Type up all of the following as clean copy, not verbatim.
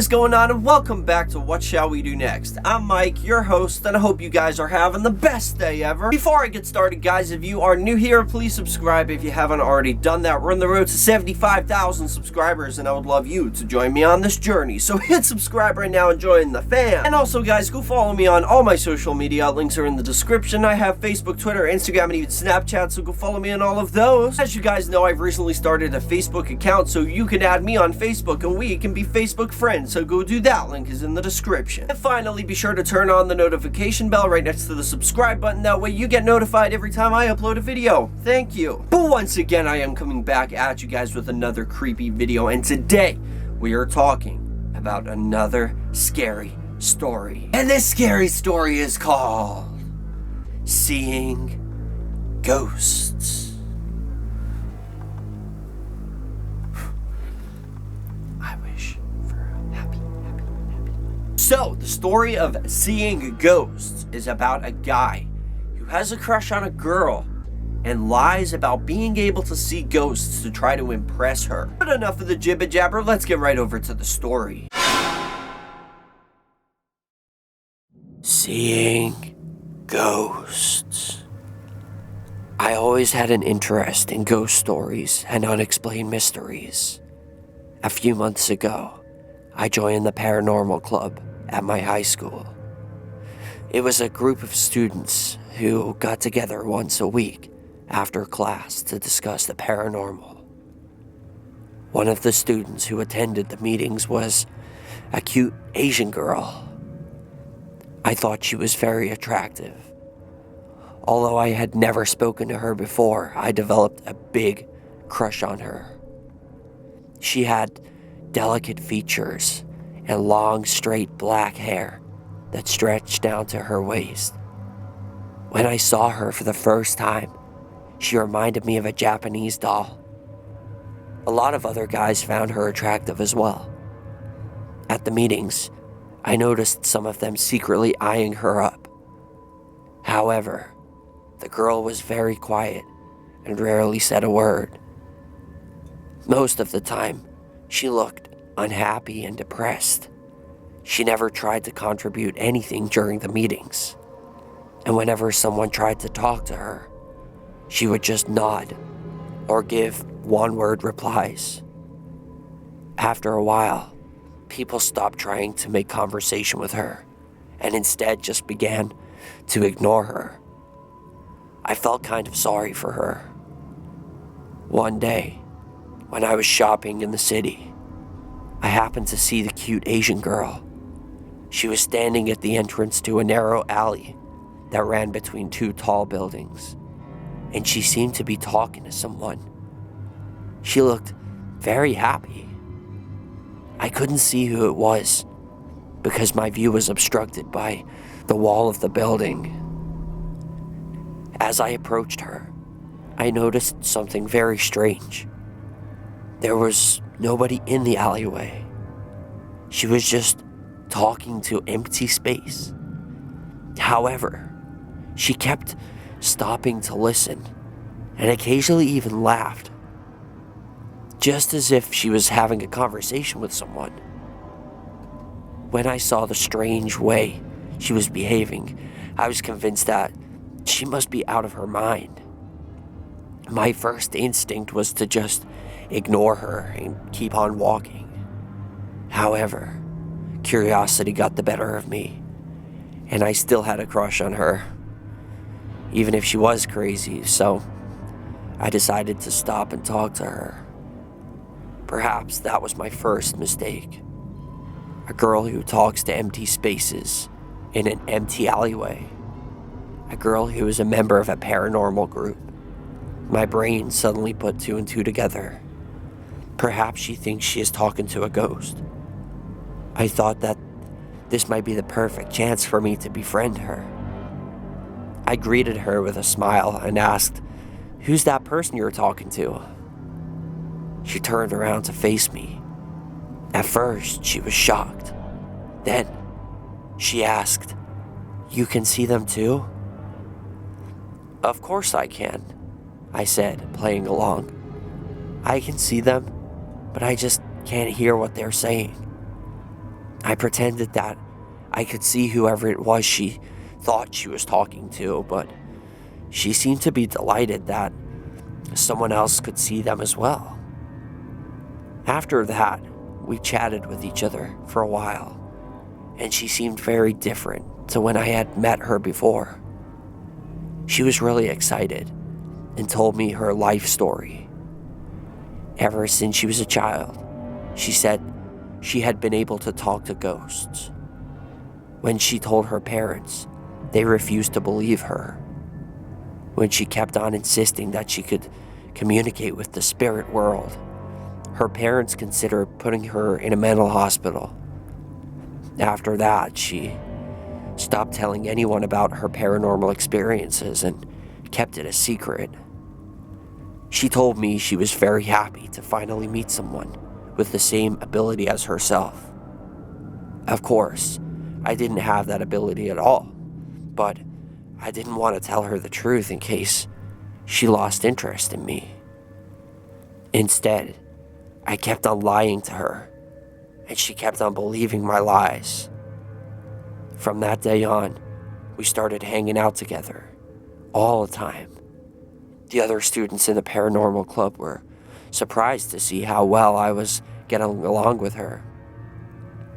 is going on, and welcome back to What Shall We Do Next? I'm Mike, your host, and I hope you guys are having the best day ever. Before I get started, guys, if you are new here, please subscribe if you haven't already done that. We're on the road to 75,000 subscribers, and I would love you to join me on this journey. So hit subscribe right now and join the fam. And also, guys, go follow me on all my social media. Links are in the description. I have Facebook, Twitter, Instagram, and even Snapchat, so go follow me on all of those. As you guys know, I've recently started a Facebook account, so you can add me on Facebook, and we can be Facebook friends, so go do that. Link is in the description. And finally, be sure to turn on the notification bell right next to the subscribe button. That way you get notified every time I upload a video. Thank you. But once again, I am coming back at you guys with another creepy video, and today we are talking about another scary story. And this scary story is called Seeing Ghosts. So, the story of Seeing Ghosts is about a guy who has a crush on a girl and lies about being able to see ghosts to try to impress her. But enough of the jibber jabber, let's get right over to the story. Seeing Ghosts. I always had an interest in ghost stories and unexplained mysteries. A few months ago, I joined the paranormal club at my high school. It was a group of students who got together once a week after class to discuss the paranormal. One of the students who attended the meetings was a cute Asian girl. I thought she was very attractive. Although I had never spoken to her before, I developed a big crush on her. She had delicate features and long, straight black hair that stretched down to her waist. When I saw her for the first time, she reminded me of a Japanese doll. A lot of other guys found her attractive as well. At the meetings, I noticed some of them secretly eyeing her up. However, the girl was very quiet and rarely said a word. Most of the time, she looked unhappy and depressed. She never tried to contribute anything during the meetings, and whenever someone tried to talk to her, she would just nod or give one-word replies. After a while, people stopped trying to make conversation with her and instead just began to ignore her. I felt kind of sorry for her. One day, when I was shopping in the city, I happened to see the cute Asian girl. She was standing at the entrance to a narrow alley that ran between two tall buildings, and she seemed to be talking to someone. She looked very happy. I couldn't see who it was because my view was obstructed by the wall of the building. As I approached her, I noticed something very strange. There was nobody in the alleyway. She was just talking to empty space. However, she kept stopping to listen and occasionally even laughed, just as if she was having a conversation with someone. When I saw the strange way she was behaving, I was convinced that she must be out of her mind. My first instinct was to just ignore her and keep on walking. However, curiosity got the better of me, and I still had a crush on her, even if she was crazy, so I decided to stop and talk to her. Perhaps that was my first mistake. A girl who talks to empty spaces in an empty alleyway. A girl who is a member of a paranormal group. My brain suddenly put two and two together. Perhaps she thinks she is talking to a ghost. I thought that this might be the perfect chance for me to befriend her. I greeted her with a smile and asked, "Who's that person you're talking to?" She turned around to face me. At first, she was shocked. Then, she asked, "You can see them too?" "Of course I can," I said, playing along. "I can see them, but I just can't hear what they're saying." I pretended that I could see whoever it was she thought she was talking to, but she seemed to be delighted that someone else could see them as well. After that, we chatted with each other for a while, and she seemed very different to when I had met her before. She was really excited and told me her life story. Ever since she was a child, she said she had been able to talk to ghosts. When she told her parents, they refused to believe her. When she kept on insisting that she could communicate with the spirit world, her parents considered putting her in a mental hospital. After that, she stopped telling anyone about her paranormal experiences and kept it a secret. She told me she was very happy to finally meet someone with the same ability as herself. Of course, I didn't have that ability at all, but I didn't want to tell her the truth in case she lost interest in me. Instead, I kept on lying to her, and she kept on believing my lies. From that day on, we started hanging out together all the time. The other students in the paranormal club were surprised to see how well I was getting along with her.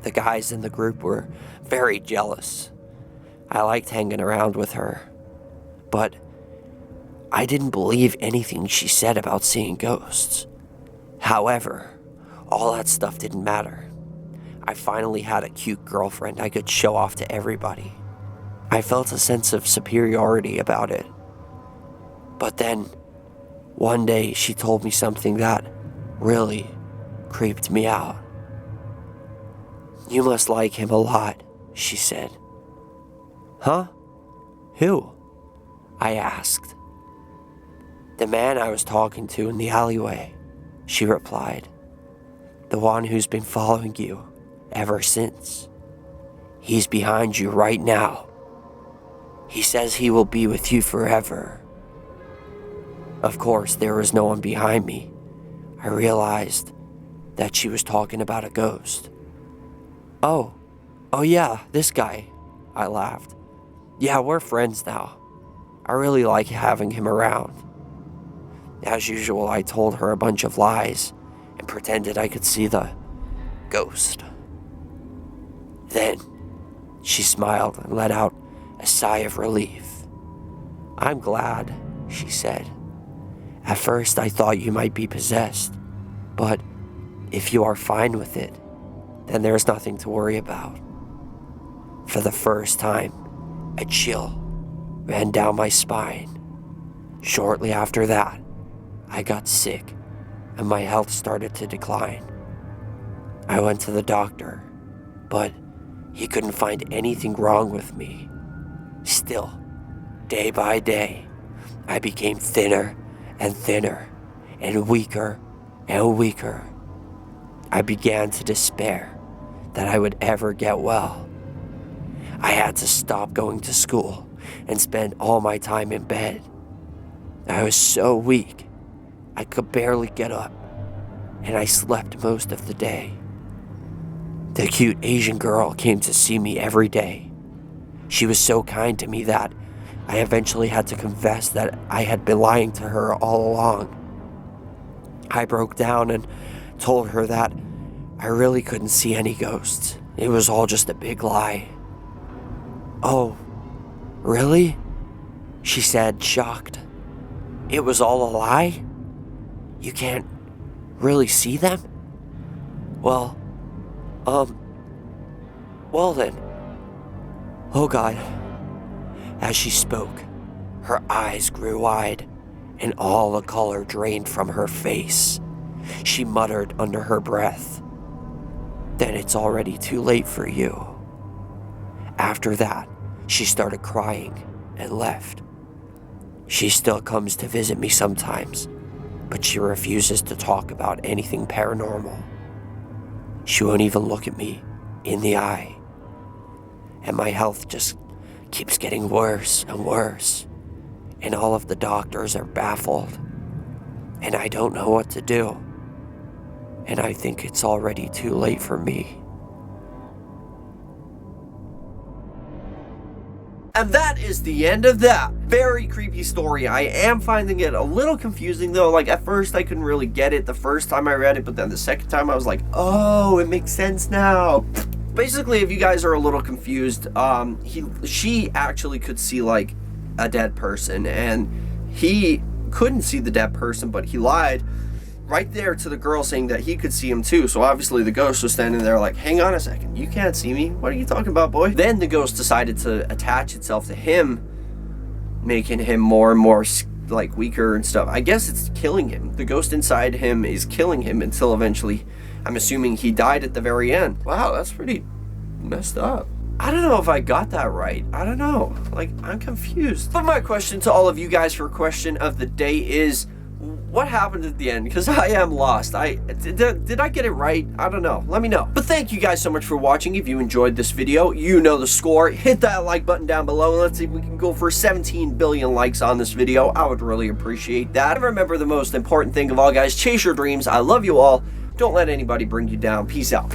The guys in the group were very jealous. I liked hanging around with her, but I didn't believe anything she said about seeing ghosts. However, all that stuff didn't matter. I finally had a cute girlfriend I could show off to everybody. I felt a sense of superiority about it. But then, one day she told me something that really creeped me out. "You must like him a lot," she said. "Huh? Who?" I asked. "The man I was talking to in the alleyway," she replied. "The one who's been following you ever since. He's behind you right now. He says he will be with you forever." Of course, there was no one behind me. I realized that she was talking about a ghost. Oh yeah, this guy," I laughed. "Yeah, we're friends now. I really like having him around." As usual, I told her a bunch of lies and pretended I could see the ghost. Then, she smiled and let out a sigh of relief. "I'm glad," she said. "At first I thought you might be possessed, but if you are fine with it, then there's nothing to worry about." For the first time, a chill ran down my spine. Shortly after that, I got sick and my health started to decline. I went to the doctor, but he couldn't find anything wrong with me. Still, day by day, I became thinner and thinner and weaker and weaker. I began to despair that I would ever get well. I had to stop going to school and spend all my time in bed. I was so weak, I could barely get up, and I slept most of the day. The cute Asian girl came to see me every day. She was so kind to me that I eventually had to confess that I had been lying to her all along. I broke down and told her that I really couldn't see any ghosts. It was all just a big lie. "Oh, really?" she said, shocked. "It was all a lie? You can't really see them? Well then. Oh God." As she spoke, her eyes grew wide and all the color drained from her face. She muttered under her breath, "Then it's already too late for you." After that, she started crying and left. She still comes to visit me sometimes, but she refuses to talk about anything paranormal. She won't even look at me in the eye. And my health just keeps getting worse and worse, and all of the doctors are baffled, and I don't know what to do, and I think it's already too late for me. And that is the end of that very creepy story. I am finding it a little confusing though. Like at first I couldn't really get it the first time I read it, but then the second time I was like, oh, it makes sense now. Basically, if you guys are a little confused, she actually could see like a dead person, and he couldn't see the dead person, but he lied right there to the girl saying that he could see him too. So obviously the ghost was standing there like, hang on a second, you can't see me, what are you talking about, boy? Then the ghost decided to attach itself to him, making him more and more like weaker and stuff. I guess it's killing him. The ghost inside him is killing him until eventually, I'm assuming, he died at the very end. Wow, that's pretty messed up. I don't know if I got that right. I don't know. Like, I'm confused. But my question to all of you guys for question of the day is, what happened at the end? Because I am lost. Did I get it right? I don't know. Let me know. But thank you guys so much for watching. If you enjoyed this video, you know the score. Hit that like button down below. Let's see if we can go for 17 billion likes on this video. I would really appreciate that. And remember the most important thing of all, guys, chase your dreams. I love you all. Don't let anybody bring you down. Peace out.